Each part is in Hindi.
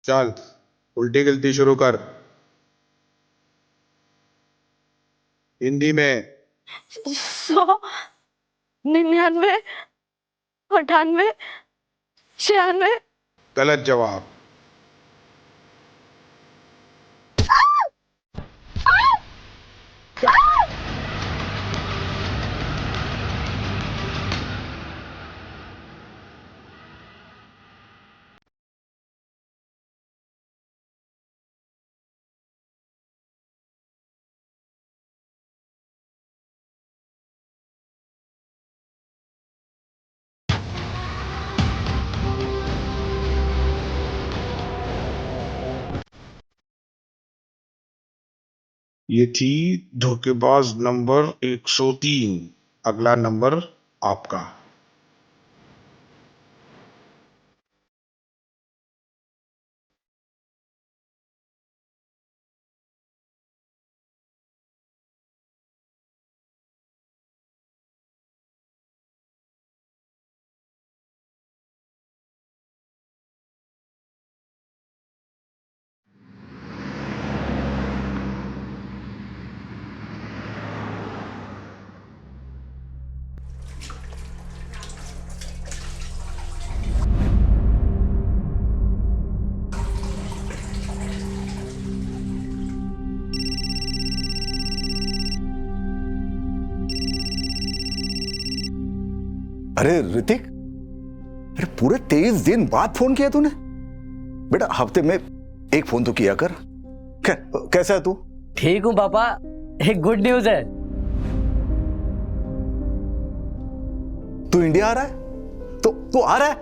चल उल्टी गिनती शुरू कर। हिंदी में। 100, 99, 98, 96। गलत जवाब। ये थी धोखेबाज नंबर 103। अगला नंबर आपका। अरे ऋतिक, अरे पूरे 23 दिन बाद फोन किया तूने। बेटा हफ्ते में एक फोन तो किया कर। कैसा है तू? ठीक हूँ पापा। एक गुड न्यूज है। तू इंडिया आ रहा है? तो तू आ रहा है?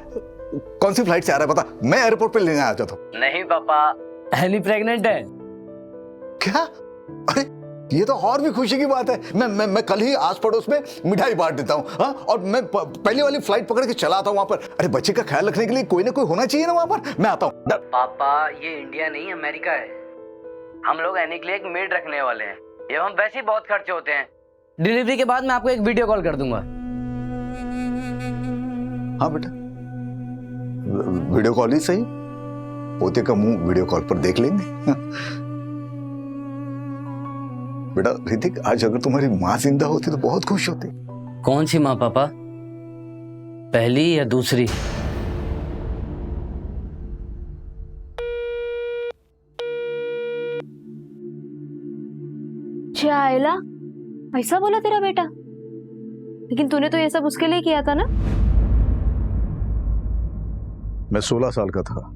कौन सी फ्लाइट से आ रहा है बता, मैं एयरपोर्ट पे लेने आ जाता हूँ। नहीं पापा, एली प्रेग्नेंट है। क्या? अरे ये तो और भी खुशी की बात है। मैं कल ही आस पड़ोस में मिठाई बांट देता हूँ। हाँ, और मैं पहली वाली फ्लाइट पकड़ के चला आता हूँ वहां पर। अरे बच्चे का ख्याल रखने के लिए कोई ना कोई होना चाहिए ना वहां पर। मैं आता हूँ। पापा ये इंडिया नहीं अमेरिका है। हम लोग एनी के लिए एक मेड रखने वाले हैं। ये हम वैसे ही बहुत खर्चे होते हैं। डिलीवरी के बाद मैं आपको एक वीडियो कॉल कर दूंगा। हाँ बेटा, वीडियो कॉल ही सही। पोते का मुंह वीडियो कॉल पर देख लेंगे। बेटा ऋतिक, आज अगर तुम्हारी माँ जिंदा होती तो बहुत खुश होती। कौन सी माँ पापा, पहली या दूसरी? आयला, ऐसा बोला तेरा बेटा? लेकिन तूने तो ये सब उसके लिए किया था ना? मैं 16 साल का था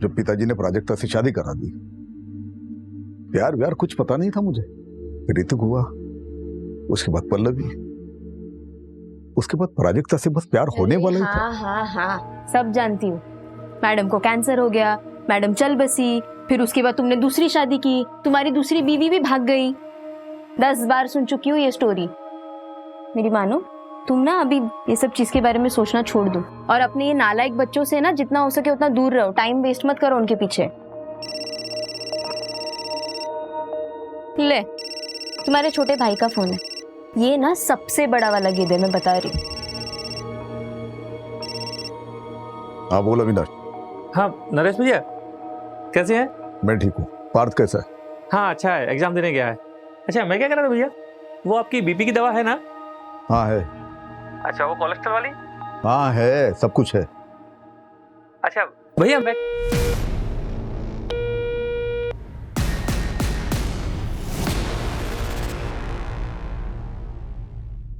जब पिताजी ने प्राजक्ता से शादी करा दी। प्यार व्यार कुछ पता नहीं था मुझे। ऋतिक हुआ, उसके बाद पल्लवी, उसके बाद प्राजक्ता से बस प्यार होने वाला ही था। हाँ हाँ हाँ, सब जानती हूँ। मैडम को कैंसर हो गया, मैडम चल बसी, फिर उसके बाद तुमने दूसरी शादी की, तुम्हारी दूसरी बीवी भी भाग गई। 10 बार सुन चुकी हूँ ये स्टोरी। मेरी मानो, तुम ना अभी ये सब चीज के बारे में सोचना छोड़ दो और अपने ये नालायक बच्चों से ना जितना हो सके उतना दूर रहो। टाइम वेस्ट मत करो उनके पीछे। ले, तुम्हारे छोटे भाई का फोन है। ये ना सबसे बड़ा वाला गिद्ध है, मैं बता रही हूँ। हाँ बोल अविनाश। हाँ नरेश भैया, कैसे हैं? मैं ठीक हूँ। पार्थ कैसा है? हाँ अच्छा है, एग्जाम देने गया है। अच्छा मैं क्या कह रहा था भैया, वो आपकी बीपी की दवा है ना? हाँ है। अच्छा वो कोलेस्ट्रॉल वाली? हाँ है, सब कुछ है। अच्छा भैया मैं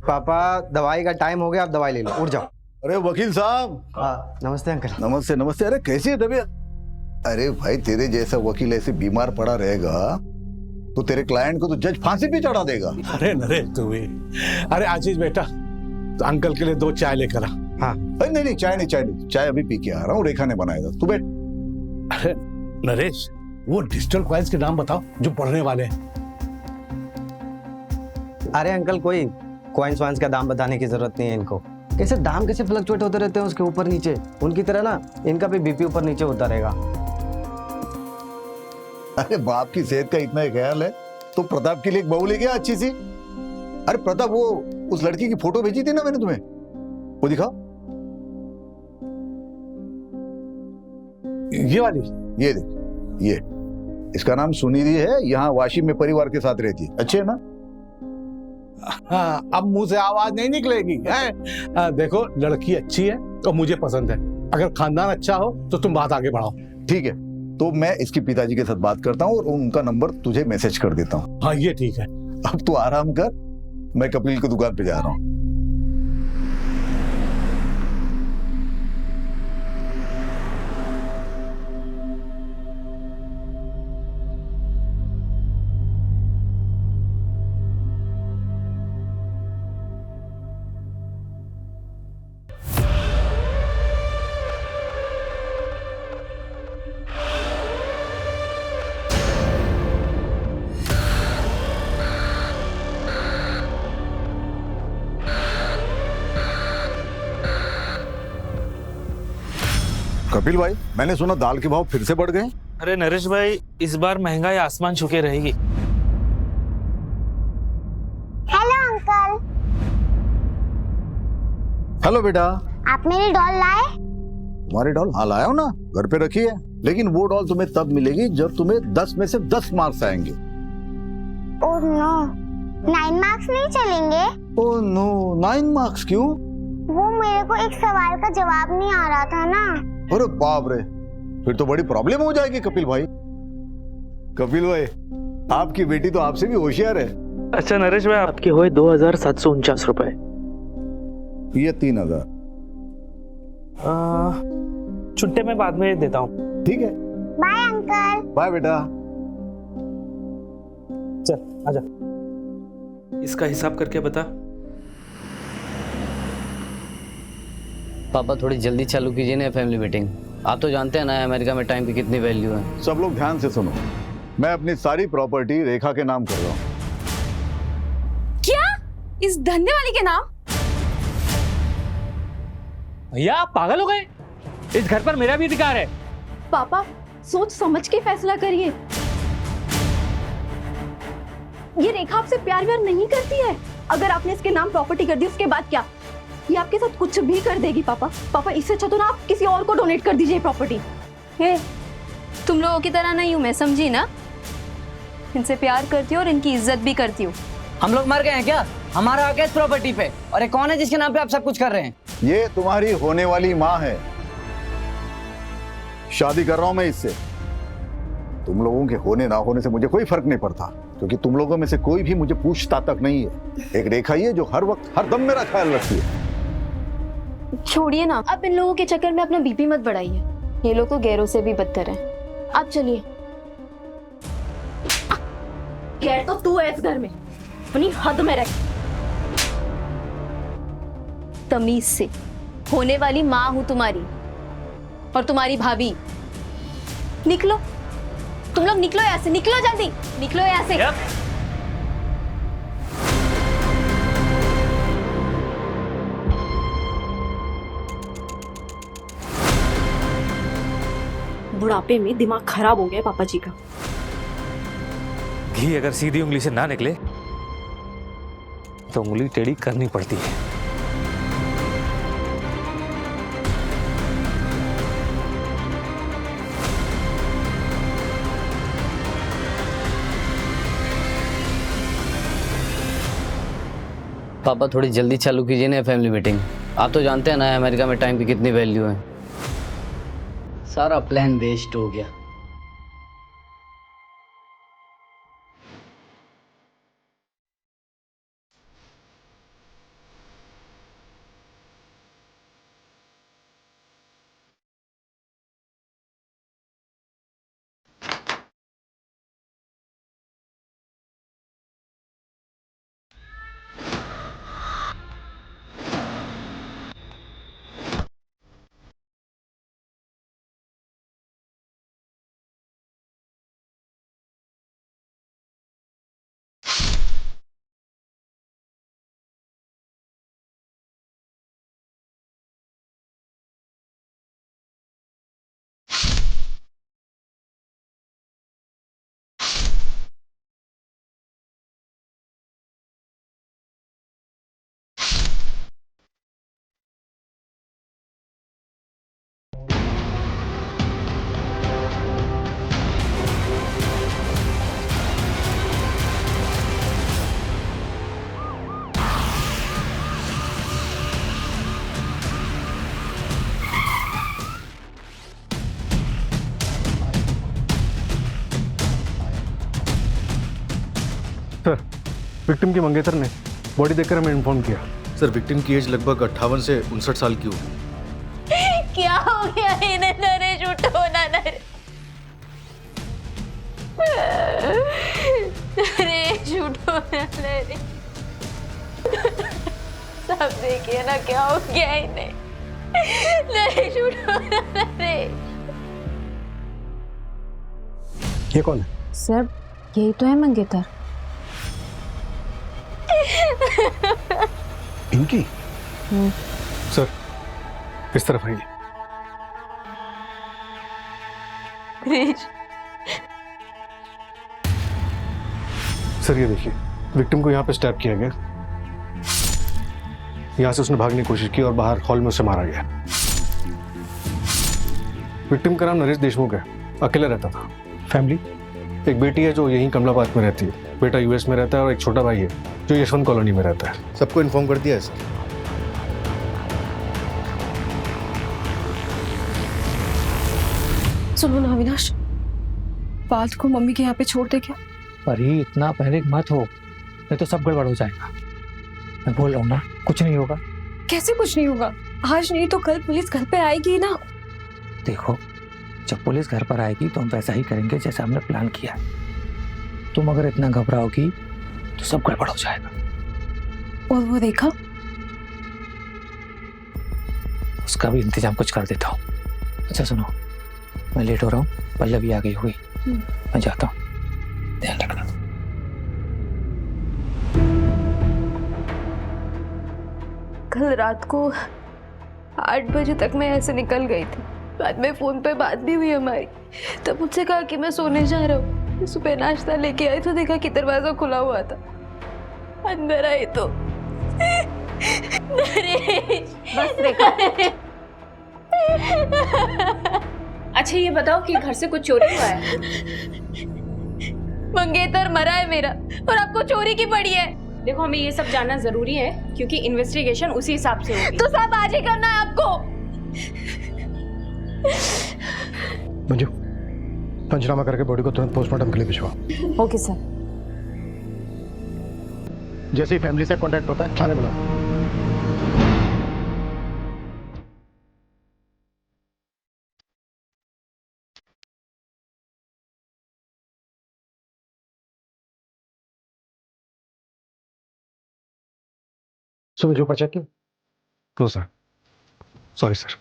पापा दवाई का टाइम हो गया, आप दवाई ले लो, उठ जाओ। अरे वकील साहब। हाँ नमस्ते अंकल। नमस्ते नमस्ते। अरे कैसी है तबीयत? अरे भाई तेरे जैसा वकील ऐसे बीमार पड़ा रहेगा तो तेरे क्लाइंट को तो जज फांसी पे चढ़ा देगा। अरे नरेश तू भी। अरे आशीष बेटा, तो अंकल के लिए 2 चाय लेकर आ। हाँ। अरे नहीं चाय नहीं, चाय अभी पी के आ रहा हूँ। रेखा ने बनाया था, तू बैठ। अरे नरेश, वो डिजिटल कॉइन्स के नाम बताओ जो पढ़ने वाले हैं। अरे अंकल कोई कॉइन्स वाइन्स का दाम बताने की जरूरत नहीं है इनको। कैसे दाम कैसे फ्लक्चुएट होते रहते हैं उसके ऊपर नीचे, उनकी तरह ना इनका भी बीपी ऊपर नीचे होता रहेगा। अरे बाप की सेहत का इतना ही ख्याल है तो प्रताप के लिए एक बहू लेके आ अच्छी सी। अरे प्रताप, वो उस लड़की की फोटो भेजी थी ना मैंने तुम्हें, वो दिखाओ। ये वाली? ये देख, ये इसका नाम सुनिधि है, यहाँ वाशी में परिवार के साथ रहती है। अच्छे है ना? हाँ, अब मुंह से आवाज नहीं निकलेगी है? देखो, लड़की अच्छी है तो मुझे पसंद है। अगर खानदान अच्छा हो तो तुम बात आगे बढ़ाओ। ठीक है, तो मैं इसके पिताजी के साथ बात करता हूँ और उनका नंबर तुझे मैसेज कर देता हूँ। हाँ, ये ठीक है। अब तू आराम कर, मैं कपिल की दुकान पे जा रहा हूँ। कपिल भाई, मैंने सुना दाल के भाव फिर से बढ़ गए। अरे नरेश भाई, इस बार महंगाई आसमान छूके रहेगी। Hello uncle. हेलो बेटा। आप मेरी डॉल लाए? तुम्हारी डॉल? हाँ लाया हूं ना, घर पे रखी है। लेकिन वो डॉल तुम्हें तब मिलेगी जब तुम्हें 10 में से 10 मार्क्स आएंगे। ओह नो, 9 मार्क्स नहीं चलेंगे? ओह नो, 9 मार्क्स क्यों? वो मेरे को एक सवाल का जवाब नहीं आ रहा था ना। अरे बाप रे, फिर तो बड़ी प्रॉब्लम हो जाएगी कपिल भाई। कपिल भाई, आपकी बेटी तो आपसे भी होशियार है। अच्छा नरेश भाई, आपके हुए 2749 रुपए। ये 3000। छुट्टे में बाद में देता हूँ। ठीक है, बाय अंकल। बाय बेटा। चल आजा, इसका हिसाब करके बता। पापा थोड़ी जल्दी चालू कीजिए ना फैमिली मीटिंग। आप तो जानते हैं ना अमेरिका में टाइम की कितनी वैल्यू है। सब लोग ध्यान से सुनो, मैं अपनी सारी प्रॉपर्टी रेखा के नाम कर रहा हूँ। क्या? इस धंधे वाली के नाम? भैया आप पागल हो गए? इस घर पर मेरा भी अधिकार है। पापा सोच समझ के फैसला करिए। ये रेखा आपसे प्यार व्यार नहीं करती है। अगर आपने इसके नाम प्रॉपर्टी कर दी उसके बाद क्या? ये आपके साथ कुछ भी कर देगी पापा। पापा इससे अच्छा तो ना आप किसी और को डोनेट कर दीजिए प्रॉपर्टी। तुम लोगों की तरह नहीं हूं मैं, समझी ना? इनसे प्यार करती हूँ और इनकी इज्जत भी करती हूँ। हम लोग मर गए हैं क्या? हमारा हक है इस प्रॉपर्टी पे। और ये कौन है जिसके नाम पे आप सब कुछ कर रहे हैं? ये तुम्हारी होने वाली माँ है। शादी कर रहा हूं मैं इससे। तुम लोगों के होने ना होने से मुझे कोई फर्क नहीं पड़ता, क्योंकि तुम लोगों में से कोई भी मुझे पूछता तक नहीं है। एक रेखा ही है जो हर वक्त हर दम मेरा ख्याल रखती है। छोड़िए ना, अब इन लोगों के चक्कर में अपना बीपी मत बढ़ाइए। ये लोग तो गैरों से भी बदतर हैं। आप चलिए। गैर तो तू है इस घर में, अपनी हद में रह। तमीज से। होने वाली माँ हूं तुम्हारी और तुम्हारी भाभी। निकलो, तुम लोग निकलो यहाँ से, निकलो जल्दी, निकलो यहाँ से। बुढ़ापे में दिमाग खराब हो गया पापा जी का। घी अगर सीधी उंगली से ना निकले तो उंगली टेढ़ी करनी पड़ती है। पापा थोड़ी जल्दी चालू कीजिए ना फैमिली मीटिंग। आप तो जानते हैं ना अमेरिका में टाइम की कितनी वैल्यू है। सारा प्लान वेस्ट हो गया। विक्टिम की मंगेतर ने बॉडी देखकर हमें इन्फॉर्म किया। सर विक्टिम की एज लगभग 58 से 59 साल की होगी। क्या हो गया इन्हें? नरेश उठो ना नरेश उठो ना नरेश। सब देखिए ना क्या हो गया इन्हें। नरेश उठो ना नरेश। ये कौन है? सर यही तो है मंगेतर। इनकी? सर इस तरफ आइए। नरेश सर ये देखिए, विक्टिम को यहाँ पे स्टैब किया गया। यहाँ से उसने भागने की कोशिश की और बाहर हॉल में उसे मारा गया। विक्टिम का नाम नरेश देशमुख है, अकेला रहता था। फैमिली, एक बेटी है जो यहीं कमला पार्क में रहती है, बेटा यूएस में रहता है और एक छोटा भाई है जो यशवंत कॉलोनी में रहता है। सबको इन्फॉर्म कर दिया है सर। सुनो ना अविनाश, बात को मम्मी के यहाँ पे छोड़ दे क्या? अरे इतना पैनिक मत हो, नहीं तो सब गड़बड़ हो जाएगा। मैं बोल रहा हूँ ना, कुछ नहीं होगा। कैसे कुछ नहीं होगा? आज नहीं तो कल पुलिस घर पे आएगी ना। देखो, जब पुलिस घर पर आएगी तो हम वैसा ही करेंगे जैसा हमने प्लान किया। तुम अगर इतना घबराओगी तो सब गड़बड़ हो जाएगा। और वो देखा, उसका भी इंतजाम कुछ कर देता हूँ। अच्छा सुनो, मैं लेट हो रहा हूँ, पल्लवी आ गई होगी, मैं जाता हूँ, ध्यान रखना। कल रात को 8 बजे तक मैं ऐसे निकल गई थी। बाद में फोन पे बात भी हुई हमारी। तब मुझसे कहा कि मैं सोने जा रहा हूँ। सुबह नाश्ता लेके आई तो देखा कि दरवाजा खुला हुआ था। अंदर आई तो नरेश। बस देखो। अच्छा ये बताओ कि घर से कुछ चोरी हुआ है? मंगेतर मरा है मेरा और आपको चोरी की पड़ी है। देखो हमें ये सब जानना जरूरी है क्योंकि इन्वेस्टिगेशन उसी हिसाब से होगी। तो सब आज ही करना है आपको। मंजू, पंचनामा करके बॉडी को तुरंत पोस्टमार्टम के लिए भिजवाओ। Okay sir. जैसे ही फैमिली से कांटेक्ट होता है थाने बुलाओ। सुनो जो पर्चा क्यों? No sir, sorry sir.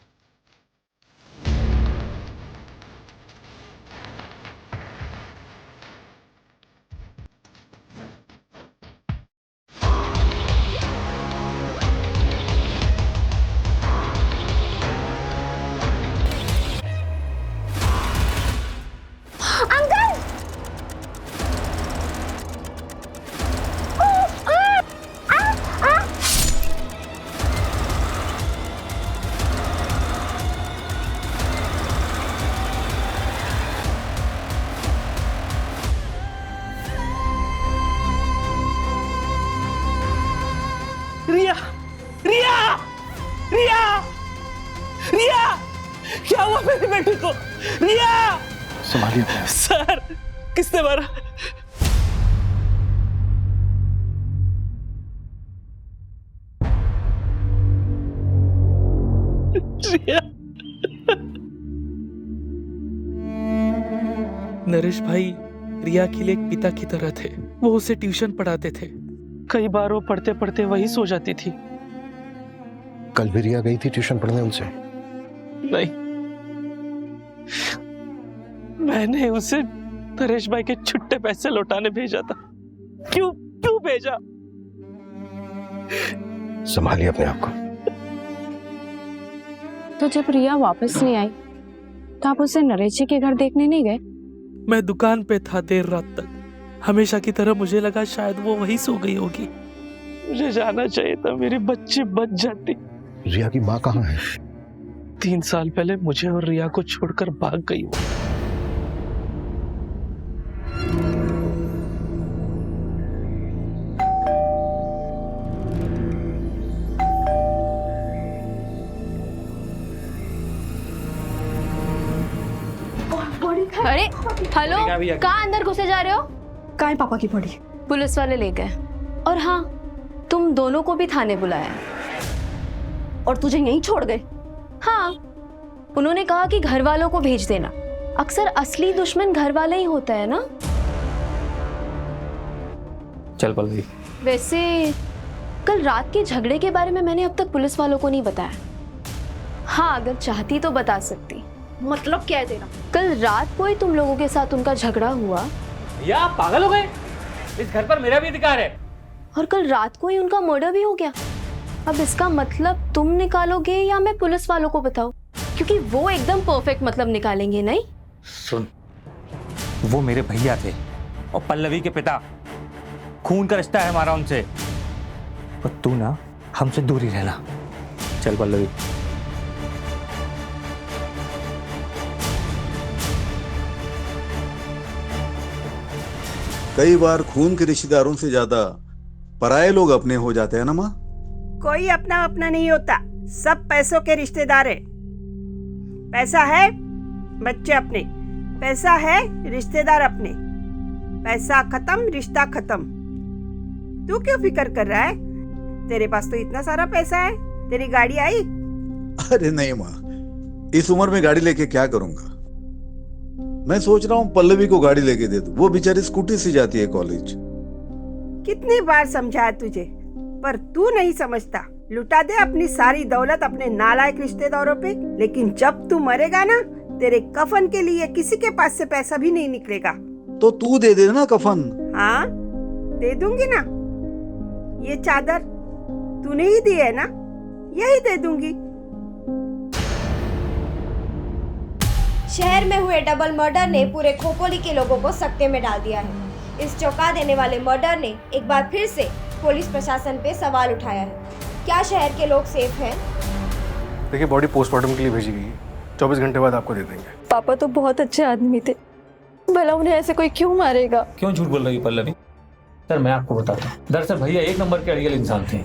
Riya, Riya, Riya, Riya, क्या हुआ मेरी बेटी को? रिया, संभालिए। सर, किसने मारा? रिया, नरेश भाई रिया के लिए एक पिता की तरह थे। वो उसे ट्यूशन पढ़ाते थे। कई बार वो पढ़ते पढ़ते वही सो जाती थी। कल भी रिया गई थी ट्यूशन पढ़ने उनसे? नहीं, मैंने उसे नरेश भाई के छुट्टे पैसे लौटाने भेजा था। क्यों क्यों भेजा? संभालिए अपने आप को। तो जब रिया वापस नहीं आई तो आप उसे नरेश जी के घर देखने नहीं गए? मैं दुकान पे था देर रात तक। हमेशा की तरह मुझे लगा शायद वो वहीं सो गई होगी। मुझे जाना चाहिए था, मेरी बच्ची बच जाती। रिया की माँ कहाँ है? 3 साल पहले मुझे और रिया को छोड़कर भाग गई वो। अरे हेलो, कहाँ अंदर घुसे जा रहे हो? कहाँ है पापा की बॉडी? पुलिस वाले ले गए। और हाँ, तुम दोनों को भी थाने बुलाया। और तुझे यहीं छोड़ गए? हाँ, उन्होंने कहा कि घर वालों को भेज देना। अक्सर असली दुश्मन घर वाला ही होता है ना। चल पल्लवी। वैसे कल रात के झगड़े के बारे में मैंने अब तक पुलिस वालों को नहीं बताया। हाँ, अगर चाहती तो बता सकती। मतलब क्या है तेरा? कल रात को ही तुम लोगों के साथ उनका झगड़ा हुआ। भैया आप पागल हो गए? इस घर पर मेरा भी अधिकार है। और कल रात को ही उनका मर्डर भी हो गया। अब इसका मतलब तुम निकालोगे या मैं पुलिस वालों को बताऊं? क्योंकि वो एकदम परफेक्ट मतलब निकालेंगे नहीं। सुन, वो मेरे भैया थे और पल्लवी के पिता। खून का रिश्ता है हमारा उनसे। और तू ना हमसे दूर ही रहना। चल पल्लवी। कई बार खून के रिश्तेदारों से ज्यादा पराये लोग अपने हो जाते हैं ना माँ। कोई अपना अपना नहीं होता, सब पैसों के रिश्तेदार है। पैसा है बच्चे अपने, पैसा है रिश्तेदार अपने। पैसा खत्म, रिश्ता खत्म। तू क्यों फिक्र कर रहा है? तेरे पास तो इतना सारा पैसा है। तेरी गाड़ी आई? अरे नहीं माँ, इस उम्र में गाड़ी लेके क्या करूंगा। मैं सोच रहा हूँ पल्लवी को गाड़ी लेके दे दूं। वो बेचारी स्कूटी से जाती है कॉलेज। कितनी बार समझाया तुझे, पर तू नहीं समझता। लुटा दे अपनी सारी दौलत अपने नालायक रिश्तेदारों पे, लेकिन जब तू मरेगा ना, तेरे कफन के लिए किसी के पास से पैसा भी नहीं निकलेगा। तो तू दे दे ना कफन। हाँ, दे दूंगी ना। ये चादर तूने ही दी है ना, यही दे दूंगी। शहर में हुए डबल मर्डर ने पूरे खोपोली के लोगों को सकते में डाल दिया है। इस चौंका देने वाले मर्डर ने एक बार फिर से पुलिस प्रशासन पे सवाल उठाया है। क्या शहर के लोग सेफ हैं? देखिए, बॉडी पोस्टमार्टम के लिए भेजी गई है। 24 घंटे बाद आपको दे देंगे। पापा तो बहुत अच्छे आदमी थे, भला उन्हें ऐसे कोई क्यों मारेगा? क्यों झूठ बोल रही पल्लवी? सर मैं आपको बताता हूँ। दरअसल भैया एक नंबर के अड़ियल इंसान थे।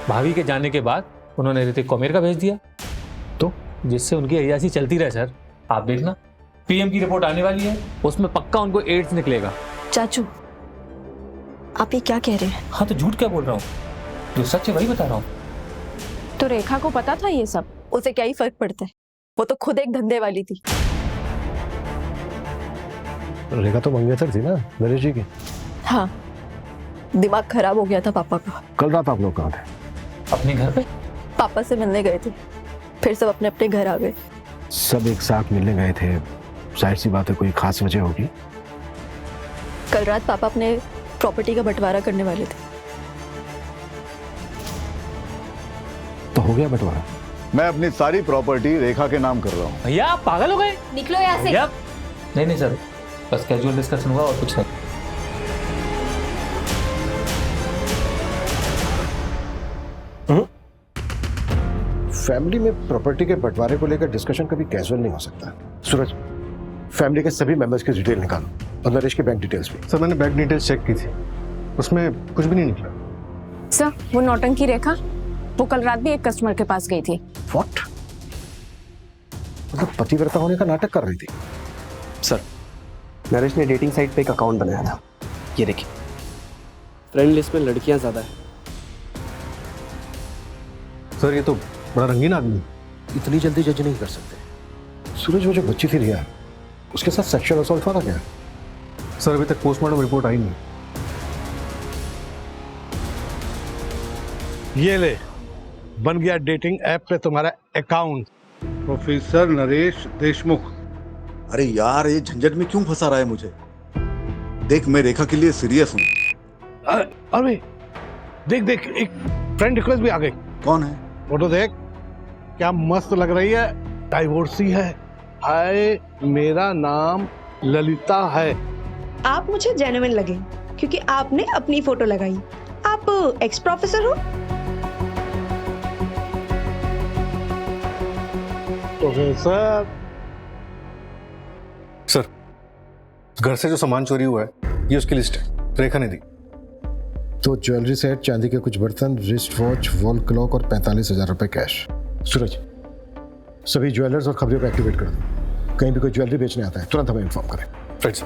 भाभी के जाने के बाद उन्होंने ऋतिक को अमेरिका भेज दिया, तो जिससे उनकी अय्यासी चलती रहे। सर आप देखना, पीएम की रिपोर्ट आने वाली है, उसमें पक्का उनको एड्स निकलेगा। चाचू, आप ये क्या कह रहे हैं? हाँ तो झूठ क्या बोल रहा हूँ, जो सच है वही बता रहा हूँ। तो रेखा को पता था ये सब? उसे क्या ही फर्क पड़ता है, वो तो खुद एक धंधे वाली थी। रेखा तो मंगेतर थी ना नरेश जी की। हाँ, दिमाग खराब हो गया था पापा का। कल रात आप लोग कहाँ थे? अपने घर पे पापा से मिलने गए थे, फिर सब अपने अपने घर आ गए। सब एक साथ मिलने गए थे, जाहिर सी बात है कोई खास वजह होगी। कल रात पापा अपने प्रॉपर्टी का बंटवारा करने वाले थे। तो हो गया बंटवारा? मैं अपनी सारी प्रॉपर्टी रेखा के नाम कर रहा हूँ। भैया आप पागल हो गए? निकलो यहाँ से। भैया नहीं सर, बस कैजुअल डिस्कशन हुआ और कुछ नहीं। फैमिली में प्रॉपर्टी के बंटवारे को लेकर डिस्कशन कभी कैजुअल नहीं हो सकता। सूरज, फैमिली के सभी मेंबर्स की डिटेल निकालो और नरेश की बैंक डिटेल्स भी। सर मैंने बैंक डिटेल्स चेक की थी, उसमें कुछ भी नहीं निकला। सर वो नौटंकी रेखा, वो कल रात भी एक कस्टमर के पास गई थी। व्हाट? मतलब पतिव्रता होने का नाटक कर रही थी? सर नरेश ने डेटिंग साइट पे एक अकाउंट बनाया था, ये देखिए। फ्रेंड लिस्ट में लड़कियां ज्यादा है। सर ये तो बड़ा रंगीन आदमी। इतनी जल्दी जज नहीं कर सकते। सूरज, वो जो बच्ची थी रिया, उसके साथ सेक्सुअल असॉल्ट हुआ था क्या? सर अभी तक पोस्टमार्टम रिपोर्ट आई नहीं। ये ले, बन गया डेटिंग ऐप पे तुम्हारा अकाउंट। प्रोफेसर नरेश देशमुख। अरे यार, ये झंझट में क्यों फंसा रहा है मुझे? देख, मैं रेखा के लिए सीरियस हूँ। अरे देख देख, एक फ्रेंड रिक्वेस्ट भी आ गई। कौन है? फोटो देख, क्या मस्त लग रही है। डाइवोर्सी है। हाय, मेरा नाम ललिता है। आप मुझे जेन्युइन लगे क्योंकि आपने अपनी फोटो लगाई। आप एक्स प्रोफेसर हो? प्रोफेसर। सर घर से जो सामान चोरी हुआ है ये उसकी लिस्ट है, रेखा ने दी। तो ज्वेलरी सेट, चांदी के कुछ बर्तन, रिस्ट वॉच, वॉल क्लॉक और 45,000 रुपए कैश। सूरज, सभी ज्वेलर्स और खबरों को एक्टिवेट कर दो। कहीं भी कोई ज्वेलरी बेचने आता है तुरंत हमें इन्फॉर्म करें। फ्रेंड्स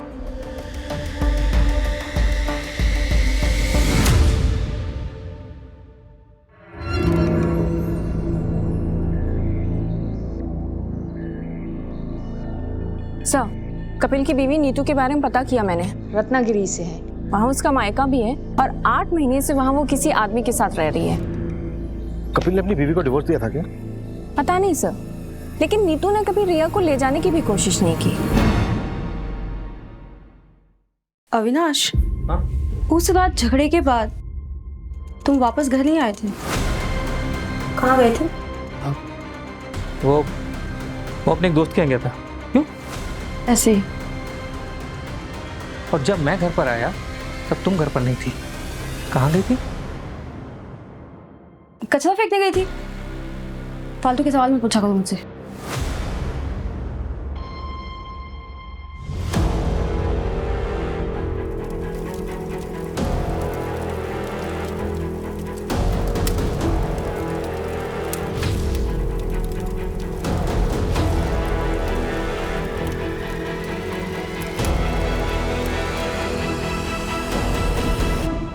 सर, कपिल की बीवी नीतू के बारे में पता किया मैंने। रत्नागिरी से है, वहाँ उसका मायका भी है और 8 महीने से वहाँ वो किसी आदमी के साथ रह रही है। कपिल ने अपनी बीवी को डिवोर्स दिया था क्या? पता नहीं सर, लेकिन नीतू ने कभी रिया को ले जाने की भी कोशिश नहीं की। अविनाश, उस रात झगड़े के बाद तुम वापस घर नहीं आए थे, कहाँ गए थे? वो अपने एक दोस्त के यहाँ गया था। क्यों? ऐसे ही। और जब मैं घर पर आया तब तुम घर पर नहीं थी। कहाँ गई थी? कचरा फेंकने गई थी। फालतू के सवाल में पूछा करो मुझसे।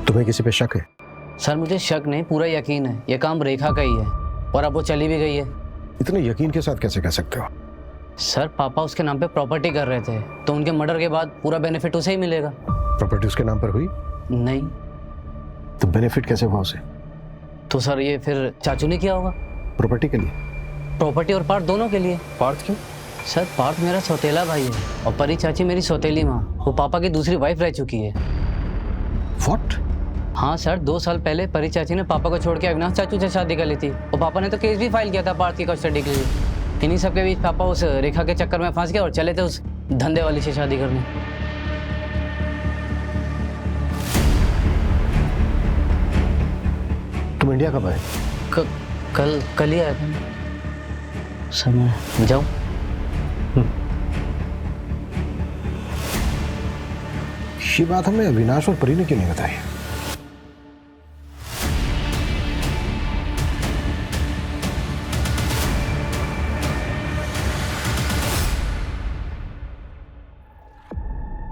तुम्हें किसी पे शक है? सर मुझे शक नहीं, पूरा यकीन है ये काम रेखा का ही है, और अब वो चली भी गई है। इतने यकीन के साथ कैसे कह सकते हो? सर पापा उसके नाम पे प्रॉपर्टी कर रहे थे, तो उनके मर्डर के बाद पूरा बेनिफिट उसे ही मिलेगा। प्रॉपर्टी उसके नाम पर हुई? नहीं। तो बेनिफिट कैसे हुआ उसे? तो सर ये फिर चाचू ने किया होगा। प्रॉपर्टी के लिए? प्रॉपर्टी और पार्थ दोनों के लिए। पार्थ क्यों? सर पार्थ मेरा सौतेला भाई है और परी चाची मेरी सौतेली माँ, वो पापा की दूसरी वाइफ रह चुकी है। What? हाँ सर, 2 साल पहले परी चाची ने पापा को छोड़ के अविनाश चाचू से शादी कर ली थी, और पापा ने तो केस भी फाइल किया था पार्थ की कस्टडी के लिए। इन्हीं सब के बीच पापा उस रेखा के चक्कर में फंस गए और चले थे उस धंधे वाली से शादी करने। तुम इंडिया कब आए? कल ही आया था सर। मैं जाऊँ? ये बात हमें अविनाश और परी ने क्यों नहीं बताई?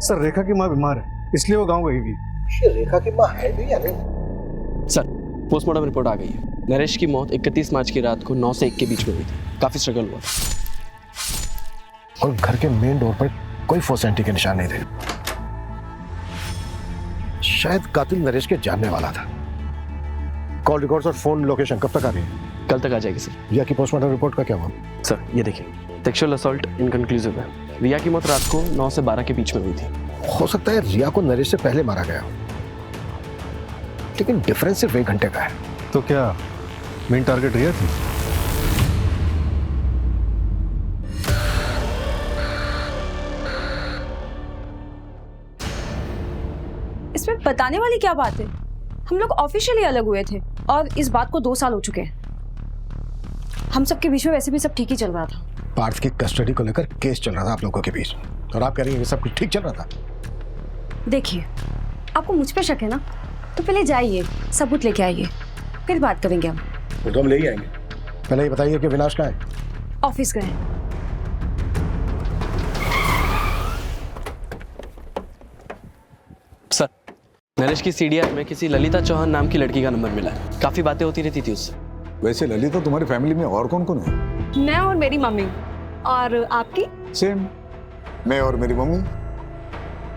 सर रेखा की माँ बीमार है, इसलिए वो गांव गई थी। ये रेखा की माँ है भी या नहीं? सर पोस्टमार्टम रिपोर्ट आ गई है। नरेश की मौत 31 मार्च की रात को 9 से 1 के बीच में हुई थी। काफी स्ट्रगल हुआ और घर के मेन डोर पर कोई फोर्सेंटी के निशान नहीं थे। शायद कातिल नरेश के जानने वाला था। कॉल रिकॉर्ड्स और फोन लोकेशन कब तक आ रही है? कल तक आ जाएगी सर। रिया की पोस्टमार्टम रिपोर्ट का क्या हुआ? सर ये देखिए, सेक्सुअल असॉल्ट इनकंक्लूसिव है। रिया की मौत रात को 9 से 12 के बीच में हुई थी। हो सकता है रिया को नरेश से पहले मारा गया, लेकिन डिफरेंस सिर्फ 1 घंटे का है। तो क्या मेन टारगेट रिया थी? इसमें बताने वाली क्या बात है? हम लोग ऑफिशियली अलग हुए थे और इस बात को 2 साल हो चुके हैं। हम सबके बीच में वैसे भी सब ठीक ही चल रहा था। पार्थ की कस्टडी को लेकर केस चल रहा था आप लोगों के बीच, और आप कह रही हैं कि सब कुछ ठीक चल रहा था? देखिए, आपको मुझ पे शक है ना, तो पहले जाइए सबूत लेके आइए, फिर बात करेंगे हम। तो हम ले ही आएंगे। पहले ये बताइए कि विनाश कहाँ है? ऑफिस गए। सर नरेश की सीडीआर में किसी ललिता चौहान नाम की लड़की का नंबर मिला है। काफी बातें होती रहती थी उससे। वैसे ललिता तुम्हारी फैमिली में और कौन कौन है? मैं और मेरी मम्मी। और आपकी? सेम, मैं और मेरी मम्मी।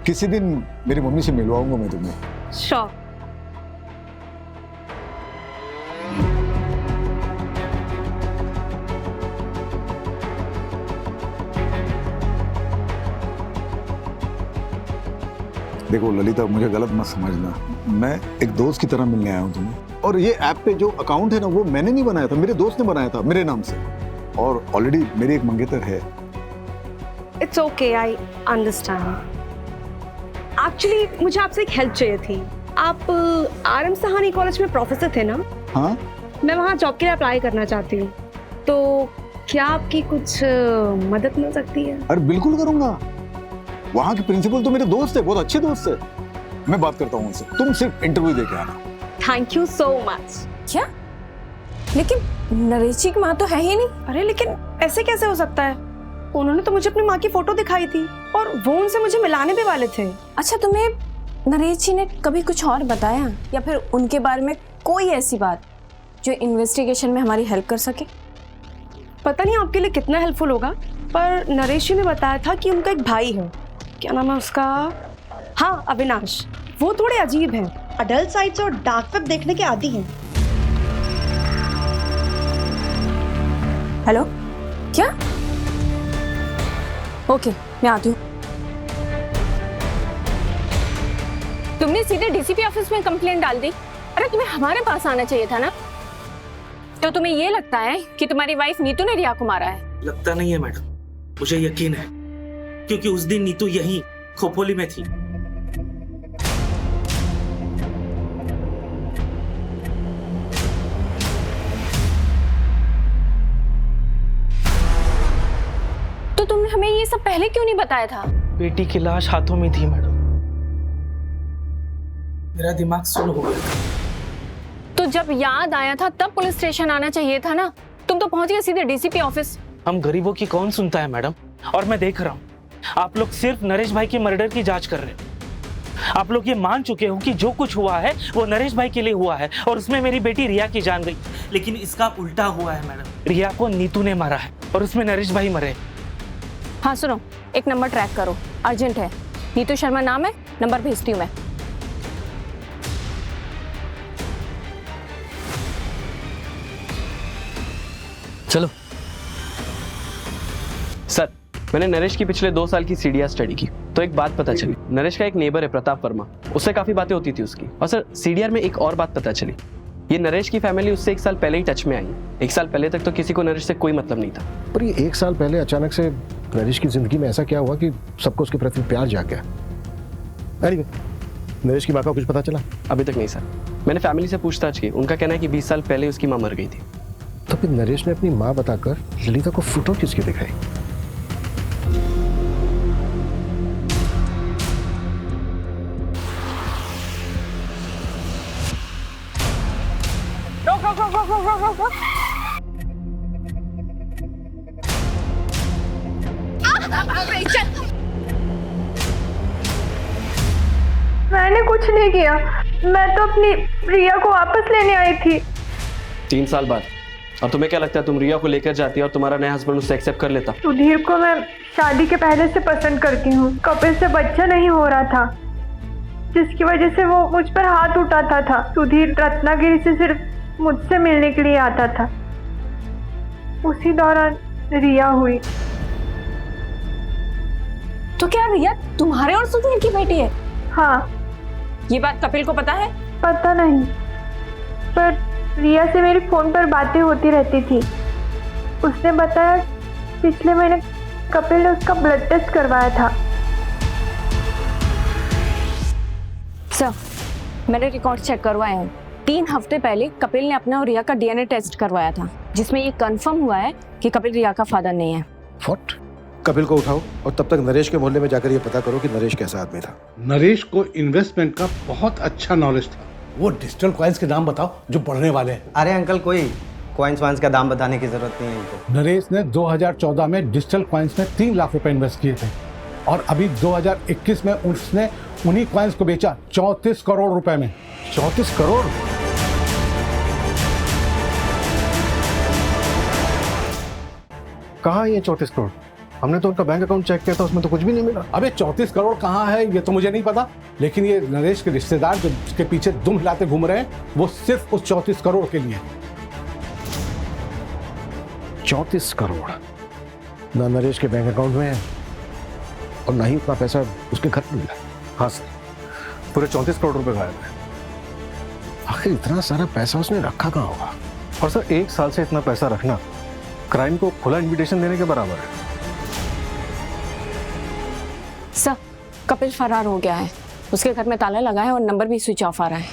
किसी दिन मेरी मम्मी से मिलवाऊंगा मैं तुम्हें। श्योर। देखो ललिता, मुझे गलत मत समझना, मैं एक दोस्त की तरह मिलने आया हूँ तुम्हें। और ये ऐप पे जो अकाउंट है ना, वो मैंने नहीं बनाया था, मेरे दोस्त ने बनाया था मेरे नाम से, और ऑलरेडी मेरी एक मंगेतर है। It's okay, I understand. Actually मुझे आपसे एक हेल्प चाहिए थी। आप RM सहानी कॉलेज में प्रोफेसर थे ना? हाँ। मैं वहाँ जॉब के लिए अप्लाई करना चाहती हूँ, तो क्या आपकी कुछ मदद मिल सकती है? अरे बिल्कुल करूंगा। वहाँ के प्रिंसिपल तो मेरे दोस्त है, बहुत अच्छे दोस्त है। मैं बात करता हूँ उनसे, तुम सिर्फ इंटरव्यू दे के आना। Thank you so much. क्या? लेकिन नरेश जी की माँ तो है ही नहीं। अरे लेकिन ऐसे कैसे हो सकता है? उन्होंने तो मुझे अपनी माँ की फोटो दिखाई थी और वो उनसे मुझे मिलाने भी वाले थे। अच्छा, तुम्हें नरेश जी ने कभी कुछ और बताया, या फिर उनके बारे में कोई ऐसी बात जो इन्वेस्टिगेशन में हमारी हेल्प कर सके? पता नहीं आपके लिए कितना हेल्पफुल होगा, पर नरेश जी ने बताया था कि उनका एक भाई है, क्या नाम है उसका, हाँ अविनाश। वो थोड़े अजीब हैं, अडल्ट साइट्स और डार्क वेब देखने के आदी हैं। हेलो, क्या? ओके, मैं आती हूँ। तुमने सीधे डीसीपी ऑफिस में कंप्लेंट डाल दी? अरे तुम्हें हमारे पास आना चाहिए था ना। तो तुम्हें ये लगता है कि तुम्हारी वाइफ नीतू ने रिया को मारा है? लगता नहीं है मैडम, मुझे यकीन है, क्योंकि उस दिन नीतू यहीं खोपोली में थी। तो तुमने हमें ये सब पहले क्यों नहीं बताया था? बेटी की लाश हाथों में थी मैडम, मेरा दिमाग सुन्न हो गया था। तो जब याद आया था तब पुलिस स्टेशन आना चाहिए था ना। तुम तो पहुंच गए सीधे डीसीपी ऑफिस। हम गरीबों की कौन सुनता है मैडम, और मैं देख रहा हूँ आप लोग सिर्फ नरेश भाई के मर्डर की जांच कर रहे हैं। आप लोग ये मान चुके हो कि जो कुछ हुआ है वो नरेश भाई के लिए हुआ है और उसमें मेरी बेटी रिया की जान गई, लेकिन इसका उल्टा हुआ है मैडम। रिया को नीतू ने मारा है और उसमें नरेश भाई मरे। हाँ सुनो, एक नंबर ट्रैक करो, अर्जेंट है। नीतू शर्मा नाम है, नंबर भेजती हूँ मैं। चलो सर, मैंने नरेश की पिछले 2 साल की सीडीआर स्टडी की तो एक बात पता चली। नरेश का एक नेबर है प्रताप वर्मा, उससे काफी बातें होती थी उसकी। और सर सीडीआर में एक और बात पता चली, ये नरेश की फैमिली उससे 1 साल पहले ही टच में आई। 1 साल पहले तक तो किसी को नरेश से कोई मतलब नहीं था, पर ये 1 साल पहले अचानक से नरेश की जिंदगी में ऐसा क्या हुआ कि सबको उसके प्रति प्यार जाग गया? anyway, नरेश की माँ का कुछ पता चला? अभी तक नहीं सर, मैंने फैमिली से पूछताछ की, उनका कहना है कि 20 साल पहले उसकी माँ मर गई थी। तो फिर नरेश ने अपनी माँ बताकर ललिता को फोटो किसकी दिखाई? रोक। मैंने कुछ नहीं किया, मैं तो अपनी रिया को वापस लेने आई थी। 3 साल बाद, और तुम्हें क्या लगता है तुम रिया को लेकर जाती और तुम्हारा नया हस्बैंड उससे एक्सेप्ट कर लेता? सुधीर को मैं शादी के पहले से पसंद करती हूँ। कपिल से बच्चा नहीं हो रहा था, जिसकी वजह से वो मुझ पर हाथ उठाता था। सुधीर रत्नागिरी से सिर्फ मुझसे मिलने के लिए आता था। उसी दौरान रिया हुई। तो क्या रिया तुम्हारे और सुधीर की बेटी है? हाँ। ये बात कपिल को पता है? पता नहीं, पर रिया से मेरी फोन पर बातें होती रहती थी। उसने बताया पिछले महीने कपिल ने उसका ब्लड टेस्ट करवाया था। सर, मैंने रिकॉर्ड चेक करवाए हैं। 3 हफ्ते पहले कपिल ने अपना और रिया का डीएनए टेस्ट करवाया था, जिसमें ये कंफर्म हुआ है कि कपिल रिया का फादर नहीं है। व्हाट? कपिल को उठाओ और तब तक नरेश के मोहल्ले में जाकर ये पता करो कि नरेश कैसा आदमी था। नरेश को इन्वेस्टमेंट का बहुत अच्छा नॉलेज था। वो डिजिटल कॉइन्स के नाम बताओ जो बढ़ने वाले हैं। अरे अंकल, कोई कॉइन्स वाइन्स का दाम बताने की जरूरत नहीं है इनको। नरेश ने 2014 में डिजिटल कॉइन्स में 3 लाख रुपए इन्वेस्ट किए थे और अभी 2021 में उसने उन्हीं कॉइन्स को बेचा 34 करोड़ रुपए में। 34 करोड़? कहाँ है ये 34 करोड़? हमने तो उनका बैंक अकाउंट चेक किया था, उसमें तो कुछ भी नहीं मिला। अबे 34 करोड़ कहाँ है ये तो मुझे नहीं पता, लेकिन ये नरेश के रिश्तेदार जो उसके पीछे दुम हिलाते घूम रहे हैं वो सिर्फ उस 34 करोड़ के लिए। 34 करोड़ ना नरेश के बैंक अकाउंट में है और ना ही उतना पैसा उसके घर में मिला। हाँ सर, पूरे 34 करोड़ रुपए गायब है। आखिर इतना सारा पैसा उसने रखा कहाँ होगा? और सर 1 साल से इतना पैसा रखना क्राइम को खुला इन्विटेशन देने के बराबर है। सर, कपिल फरार हो गया है। उसके घर में ताला लगा है और नंबर भी स्विच ऑफ आ रहा है।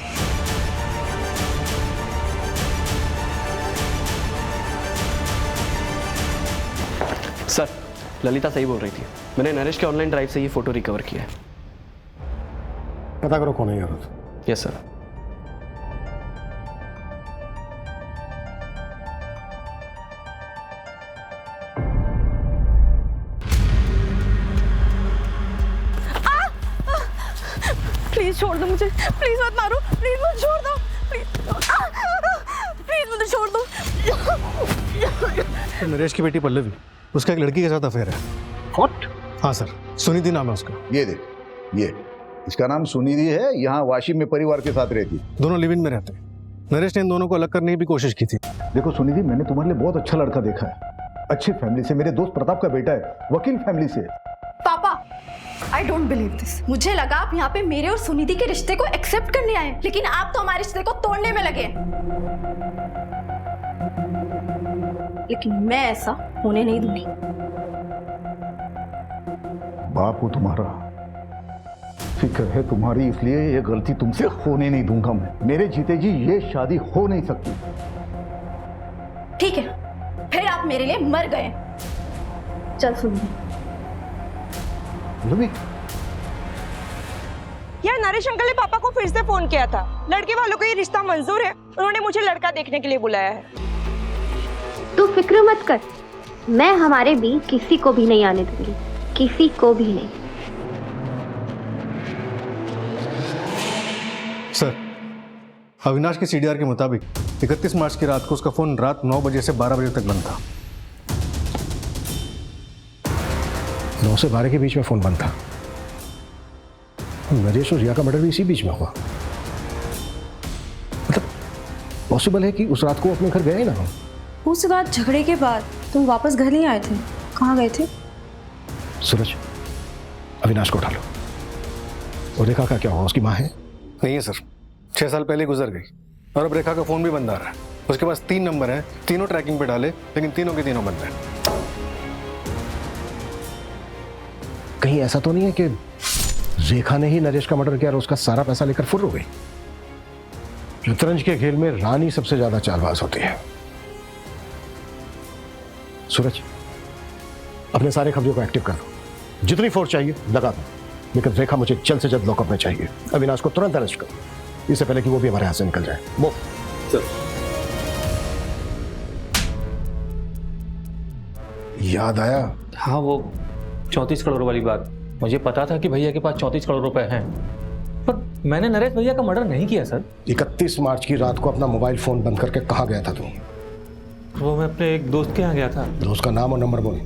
सर, ललिता सही बोल रही थी। मैंने नरेश के ऑनलाइन ड्राइव से ये फोटो रिकवर किया है। पता करो कौन है ये। Yes sir. प्लीज छोड़ दो मुझे, प्लीज मत मारो, प्लीज मुझे छोड़ दो, प्लीज मुझे छोड़ दो। तो नरेश की बेटी पल्लवी, उसका एक लड़की के साथ अफेयर है। व्हाट? हाँ सर, सुनिधि नाम है उसका। ये देख, ये इसका नाम सुनिधि है, यहाँ वाशिम में परिवार के साथ रहती है। दोनों लिव इन में रहते हैं। नरेश ने इन दोनों को अलग करने की भी कोशिश की थी। देखो सुनिधि, मैंने तुम्हारे लिए बहुत अच्छा लड़का देखा है, अच्छी फैमिली से, मेरे दोस्त प्रताप का बेटा है, वकील फैमिली से। पापा, आई डोंट बिलीव दिस। मुझे लगा आप यहाँ पे मेरे और सुनिधि के रिश्ते को एक्सेप्ट करने आए, लेकिन आप तो हमारे रिश्ते को तोड़ने में लगे। लेकिन मैं ऐसा होने नहीं दूंगी। बाप हो तुम्हारा, फिक्र है तुम्हारी, इसलिए ये गलती तुमसे होने नहीं दूंगा मैं। मेरे जीते जी ये शादी हो नहीं सकती। ठीक है, फिर आप मेरे लिए मर गए। चल सुनिए, यार नरेश अंकल ने पापा को फिर से फोन किया था। लड़के वालों को ये रिश्ता मंजूर है, उन्होंने मुझे लड़का देखने के लिए बुलाया है। तू फिक्र मत कर, मैं हमारे बीच किसी को भी नहीं आने दूंगी, किसी को भी नहीं। सर, अविनाश के सीडीआर के मुताबिक 31 मार्च की रात को उसका फोन रात 9 बजे से 12 बजे तक बंद था। 9 से 12 के बीच में फोन बंद था। नरेश और रिया का मर्डर भी इसी बीच में हुआ। मतलब पॉसिबल है कि उस रात को अपने घर गए ना हम। उस रात झगड़े के बाद तुम वापस घर नहीं आए थे, कहाँ गए थे? सूरज, अविनाश को उठा लो। और रेखा का क्या हुआ? उसकी माँ है? नहीं है सर, 6 साल पहले गुजर गई और अब रेखा का फोन भी बंद आ रहा है। उसके पास 3 नंबर हैं, तीनों ट्रैकिंग पे डाले, लेकिन तीनों के तीनों बंद हैं। कहीं ऐसा तो नहीं है कि रेखा ने ही नरेश का मर्डर किया और उसका सारा पैसा लेकर फुर्र हो गई? शतरंज के खेल में रानी सबसे ज्यादा चालबाज होती है। सूरज, अपने सारे खबरों को एक्टिव कर दो, जितनी फोर्स चाहिए लगा दो, लेकिन रेखा मुझे जल्द से जल्द लॉकअप में चाहिए। अविनाश को तुरंत अरेस्ट करो, इससे पहले कि वो भी हमारे हाथ से निकल जाए। वो याद आया? हाँ, वो 34 करोड़ वाली बात। मुझे पता था कि भैया के पास 34 करोड़ रुपए हैं, पर मैंने नरेश भैया का मर्डर नहीं किया सर। 31 मार्च की रात को अपना मोबाइल फोन बंद करके कहाँ गया था तू? वो मैं अपने एक दोस्त के यहाँ गया था। दोस्त का नाम और नंबर बोल।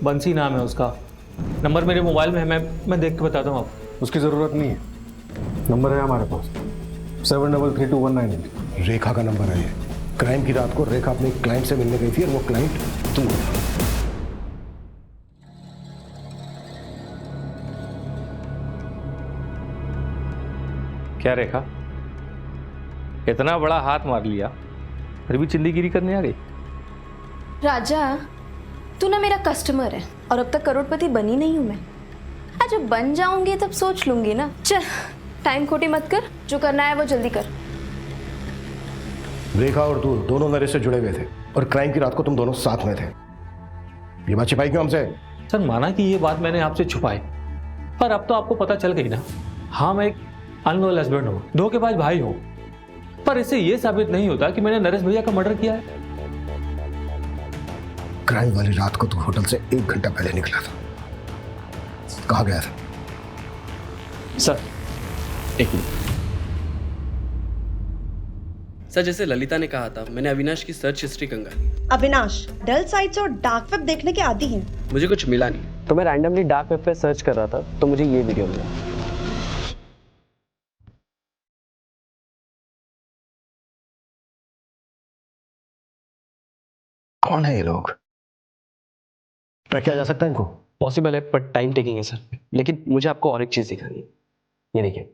बंसी नाम है उसका, नंबर मेरे मोबाइल में है, मैं देख के बताता हूँ आपको। उसकी जरूरत नहीं है, नंबर है हमारे पास 733219। रेखा का नंबर है ये। क्राइम की रात को रेखा अपने क्लाइंट से मिलने गई थी और वो क्लाइंट तू। क्या रेखा, इतना बड़ा हाथ मार लिया फिर भी चिंदीगिरी करने आ गई? राजा, तू ना मेरा कस्टमर है और अब तक करोड़पति बनी नहीं हूं मैं। आज जब बन जाऊंगी तब सोच लूंगी ना। चल, टाइम खोटी मत कर, जो करना है वो जल्दी कर। रेखा और तू दोनों नरेश से जुड़े हुए थे और क्राइम की रात को तुम दोनों साथ में थे। ये बात छिपाई क्यों हमसे? सर, माना कि ये बात मैंने आपसे छुपाई, पर अब तो आपको पता चल गई ना। हाँ, मैं एक अनलॉयल हस्बैंड हूँ, धोखेबाज भाई हूँ, पर इससे ये साबित नहीं होता कि मैंने नरेश भैया का मर्डर किया है। क्राइम वाली रात को तू होटल से 1 घंटा पहले निकला था, कहाँ गया था? सर, एक मिनट। सर, जैसे ललिता ने कहा था, मैंने अविनाश की सर्च हिस्ट्री कंगाली। अविनाश डल साइट्स और डार्क वेब देखने के आदी हैं। मुझे कुछ मिला नहीं, तो मैं रैंडमली डार्क वेब पे सर्च कर रहा था, तो मुझे ये वीडियो मिला। कौन है ये लोग? ट्रैक किया जा सकता है इनको? पॉसिबल है, पर टाइम टेकिंग है सर। लेकिन मुझे आपको और एक चीज दिखानी है। ये देखिए,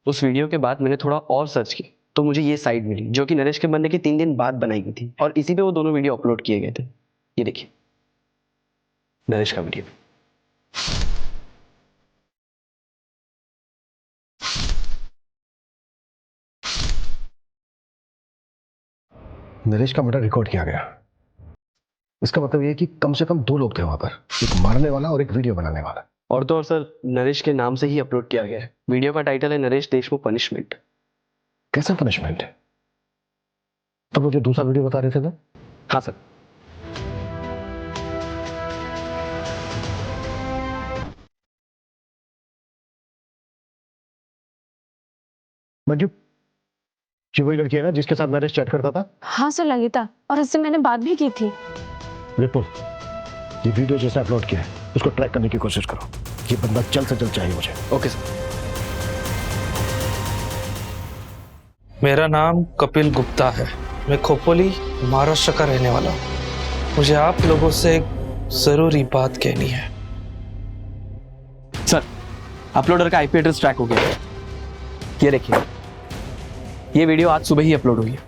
उस वीडियो के बाद मैंने थोड़ा और सर्च किया तो मुझे ये साइट मिली, जो कि नरेश के मरने के 3 दिन बाद बनाई गई थी, और इसी पे वो दोनों वीडियो अपलोड किए गए थे। ये देखिए, नरेश का वीडियो। नरेश का मर्डर रिकॉर्ड किया गया। इसका मतलब ये है कि कम से कम 2 लोग थे वहां पर, एक मारने वाला और एक वीडियो बनाने वाला। और तो और सर, नरेश के नाम से ही अपलोड किया गया है। वीडियो का टाइटल है नरेश देशमुख पनिशमेंट। कैसा पनिशमेंट है? तब मुझे दूसरा वीडियो बता रहे थे ना? हाँ सर। मंजू, ये वही लड़की है ना जिसके साथ नरेश चैट करता था? हाँ सर, ललिता, और इससे मैंने बात भी की थी। विपुल, ये वीडियो जैसे अपलोड किया है उसको ट्रैक करने की कोशिश करो। ये बंदा जल्द से जल्द चाहिए मुझे। Okay sir. मेरा नाम कपिल गुप्ता है। मैं खोपोली महाराष्ट्र का रहने वाला हूँ। मुझे आप लोगों से एक जरूरी बात कहनी है। सर, अपलोडर का आईपी एड्रेस ट्रैक हो गया है। ये देखिए, ये वीडियो आज सुबह ही अपलोड हुई है।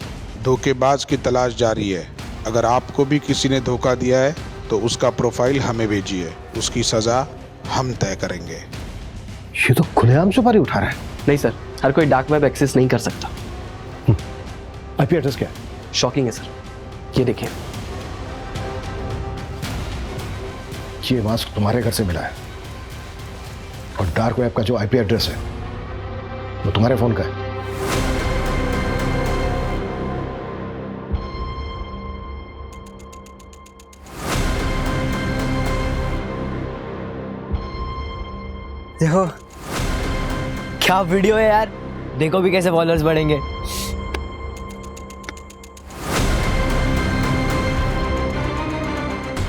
धोखेबाज की तलाश जारी है। अगर आपको भी किसी ने धोखा दिया है तो उसका प्रोफाइल हमें भेजिए, उसकी सजा हम तय करेंगे। ये तो खुलेआम सुपारी उठा रहा है। नहीं सर, हर कोई डार्क वेब एक्सेस नहीं कर सकता। आईपी एड्रेस क्या है? शॉकिंग है सर, ये देखिए। ये मास्क तुम्हारे घर से मिला है और डार्क वेब का जो आईपी एड्रेस है वो तुम्हारे फोन का है। देखो क्या वीडियो है यार, देखो भी कैसे फॉलोअर्स बढ़ेंगे।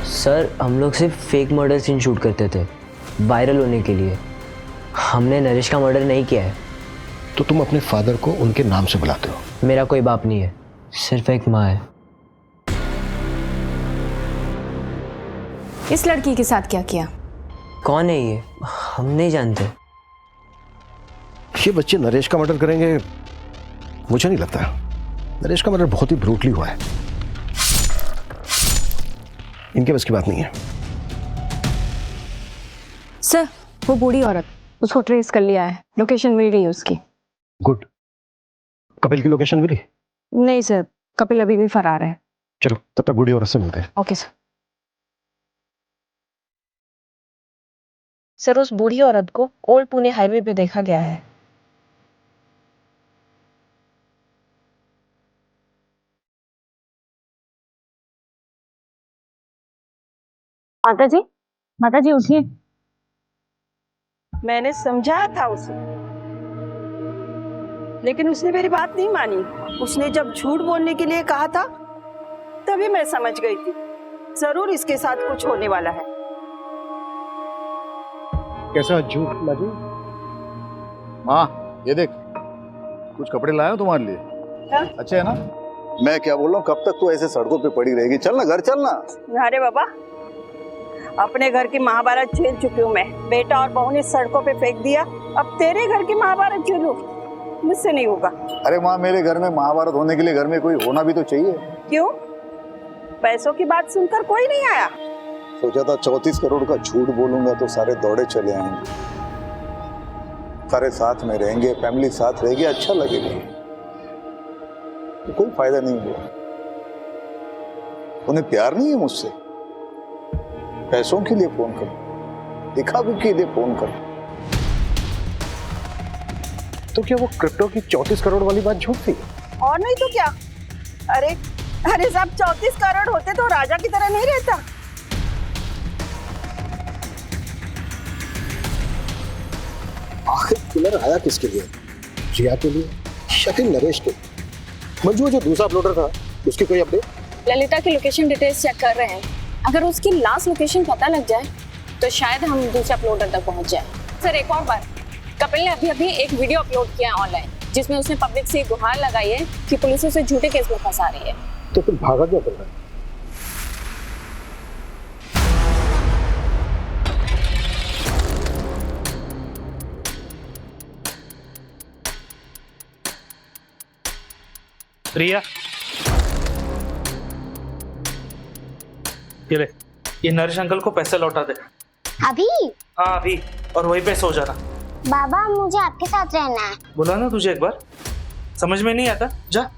सर, हम लोग सिर्फ फेक मर्डर सीन शूट करते थे वायरल होने के लिए। हमने नरेश का मर्डर नहीं किया है। तो तुम अपने फादर को उनके नाम से बुलाते हो? मेरा कोई बाप नहीं है, सिर्फ एक माँ है। इस लड़की के साथ क्या किया? कौन है ये? हम नहीं जानते। ये बच्चे नरेश का मर्डर करेंगे मुझे नहीं लगता। नरेश का मर्डर बहुत ही ब्रूटली हुआ है, इनके बस की बात नहीं है। सर, वो बूढ़ी औरत, उसको ट्रेस कर लिया है, लोकेशन मिल रही है उसकी। गुड। कपिल की लोकेशन मिली? नहीं सर, कपिल अभी भी फरार है। चलो तब तक बूढ़ी औरत से मिलते हैं। Okay sir. सर, उस बूढ़ी औरत को ओल्ड पुणे हाईवे पे देखा गया है। माता जी उठिए। मैंने समझाया था उसे, लेकिन उसने मेरी बात नहीं मानी। उसने जब झूठ बोलने के लिए कहा था तभी मैं समझ गई थी जरूर इसके साथ कुछ होने वाला है। कैसा झूठ लाजू? माँ ये देख, कुछ कपड़े लाया हूं तुम्हारे लिए। क्या? अच्छे है ना? मैं क्या बोल रहा हूँ, कब तक तू ऐसे सड़कों पे पड़ी रहेगी? चल ना घर, चलना। अरे बाबा, अपने घर की महाभारत झेल चुकी हूँ मैं। बेटा और बहू ने सड़कों पे फेंक दिया, अब तेरे घर की महाभारत झेलूं? मुझसे नहीं होगा। अरे माँ, मेरे घर में महाभारत होने के लिए घर में कोई होना भी तो चाहिए। क्यों? पैसों की बात सुनकर कोई नहीं आया? सोचा था 34 करोड़ का झूठ बोलूंगा तो सारे दौड़े चले आएंगे, सारे साथ में रहेंगे, फैमिली साथ रहेगी, अच्छा लगेगा। तो कोई फायदा नहीं हुआ। उन्हें प्यार नहीं है मुझसे, पैसों के लिए फोन करो, दिखावे के लिए फोन करो। तो क्या वो क्रिप्टो की 34 करोड़ वाली बात झूठ थी? और नहीं तो क्या। अरे अरे साहब, 34 करोड़ होते तो राजा की तरह नहीं रहता। आखिर किलर आया किसके लिए? जिया के लिए या फिर नरेश के? मंजू, जो दूसरा अपलोडर था उसकी कोई अपडेट? ललिता की लोकेशन डिटेल्स चेक कर रहे हैं। अगर उसकी लास्ट लोकेशन पता लग जाए तो शायद हम दूसरे अपलोडर तक पहुंच जाए। सर, एक और बात, कपिल ने अभी एक वीडियो अपलोड किया है ऑनलाइन, जिसमें उसने पब्लिक से गुहार लगाई है कि पुलिस उसे झूठे केस में फंसा रही है। तो फिर भागा क्या कर रहा है? रिया, ये ले, ये नरेश अंकल को पैसे लौटा दे। अभी? हाँ अभी, और वहीं पे सो जाना। बाबा, मुझे आपके साथ रहना है। बोला ना तुझे एक बार, समझ में नहीं आता? जा।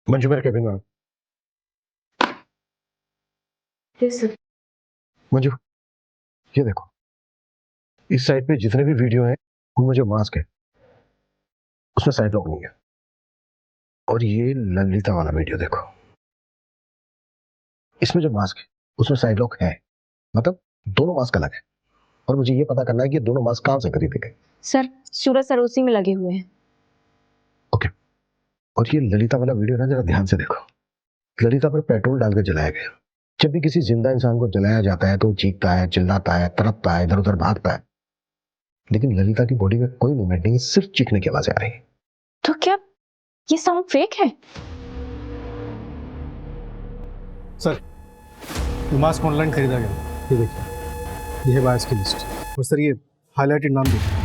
मंजू, मेरे कैबिन में आओ। मंजू, ये देखो, इस साइड पे जितने भी वीडियो हैं उनमें जो मास्क है उसमें साइड लॉक नहीं है। और ये ललिता वाला वीडियो देखो, इसमें जो मास्क है उसमें साइड लॉक है, मतलब दोनों मास्क अलग है। और मुझे ये पता करना है कि ये दोनों मास्क कहां से खरीदे गए। सर सूरज सर उसी में लगे हुए हैं। ओके, और ये ललिता वाला वीडियो ना जरा ध्यान से देखो। ललिता पर पेट्रोल डालकर जलाया गया। जब भी किसी जिंदा इंसान को जलाया जाता है तो वो चीखता है, चिल्लाता है, तड़पता है, इधर उधर भागता है, लेकिन ललिता की बॉडी में कोई मूवमेंट नहीं, सिर्फ चीखने की आवाज आ रही है। तो क्या ये साउंड फेक है? सर ये मास्क ऑनलाइन खरीदा गया, ये देखिए, ये है बायर्स की लिस्ट। और सर ये हाईलाइटेड नाम देखिए।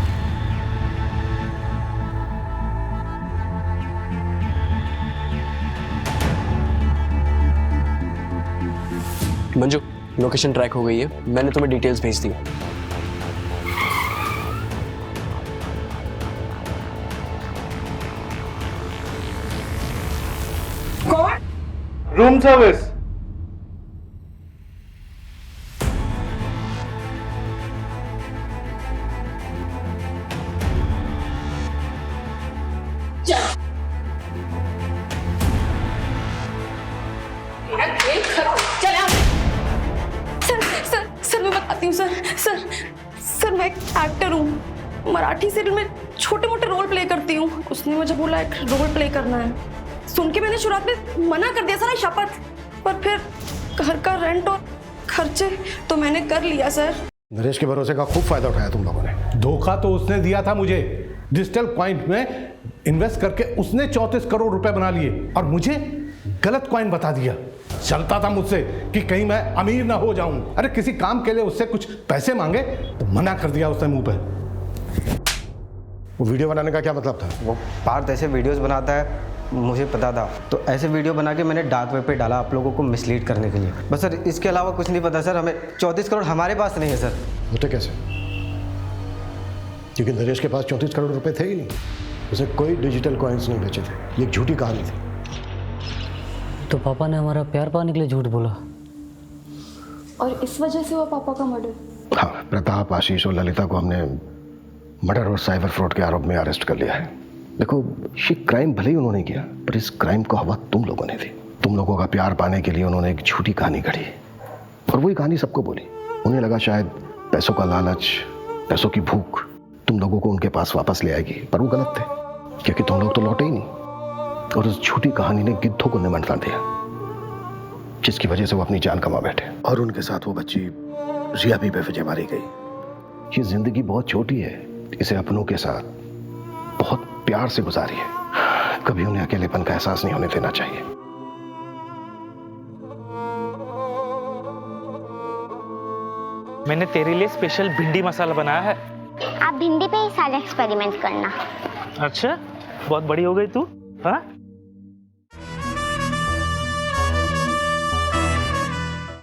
मंजू, लोकेशन ट्रैक हो गई है, मैंने तुम्हें डिटेल्स भेज दी। कौन? Room service. सर मैं बताती हूँ सर मैं एक एक्टर हूँ, मराठी सीरियल में छोटे मोटे रोल प्ले करती हूँ। उसने मुझे बोला एक रोल प्ले करना है। सुन के मैंने शुरुआत में मना कर दिया था ना, शपथ, पर फिर घर का रेंट और खर्चे तो मैंने कर लिया सर। नरेश के भरोसे का खूब फायदा उठाया तुम लोगों ने। धोखा तो उसने दिया था मुझे। डिजिटल कॉइन में इन्वेस्ट करके उसने 34 करोड़ रुपए बना लिए और मुझे गलत कॉइन बता दिया। चलता था मुझसे कि कहीं मैं अमीर ना हो जाऊं। अरे किसी काम के लिए उससे कुछ पैसे मांगे तो मना कर दिया उसने मुंह पे। वो वीडियो बनाने का क्या मतलब था? वो पार्थ ऐसे वीडियोस बनाता है, मुझे पता था, तो ऐसे वीडियो बना के मैंने डार्क वेब पे डाला आप लोगों को मिसलीड करने के लिए। बस सर इसके अलावा कुछ नहीं पता सर। हमें 34 करोड़ हमारे पास नहीं है सर। होते कैसे? क्योंकि नरेश के पास 34 करोड़ रुपए थे ही नहीं। उसे कोई डिजिटल कॉइन्स नहीं बेचे थे। ये एक झूठी कहानी थी। तो पापा ने हमारा प्यार पाने के लिए झूठ बोला और इस वजह से हुआ पापा का मर्डर। हाँ, प्रताप, आशीष और ललिता को हमने मर्डर और साइबर फ्रॉड के आरोप में अरेस्ट कर लिया है। देखो, ये क्राइम भले ही उन्होंने किया, पर इस क्राइम को हवा तुम लोगों ने दी। तुम लोगों का प्यार पाने के लिए उन्होंने एक झूठी कहानी गढ़ी और वही कहानी सबको बोली। उन्हें लगा शायद पैसों का लालच, पैसों की भूख तुम लोगों को उनके पास वापस ले आएगी, पर वो गलत थे, क्योंकि तुम लोग तो लौटे ही नहीं। और उस झूठी कहानी ने गिद्धों को निमंत्रण दिया, जिसकी वजह से वो अपनी जान गंवा बैठे। और उनके साथ वो बच्ची रिया भी बेवजह मारी गई। ये जिंदगी बहुत छोटी है, इसे अपनों के साथ बहुत प्यार से गुजारिए। कभी उन्हें अकेलेपन का एहसास नहीं होने देना चाहिए। मैंने तेरे लिए स्पेशल भिंडी मसाला बनाया है। आप भिंडी पे ही सारे एक्सपेरिमेंट करना। अच्छा, बहुत बड़ी हो गई तू। हाँ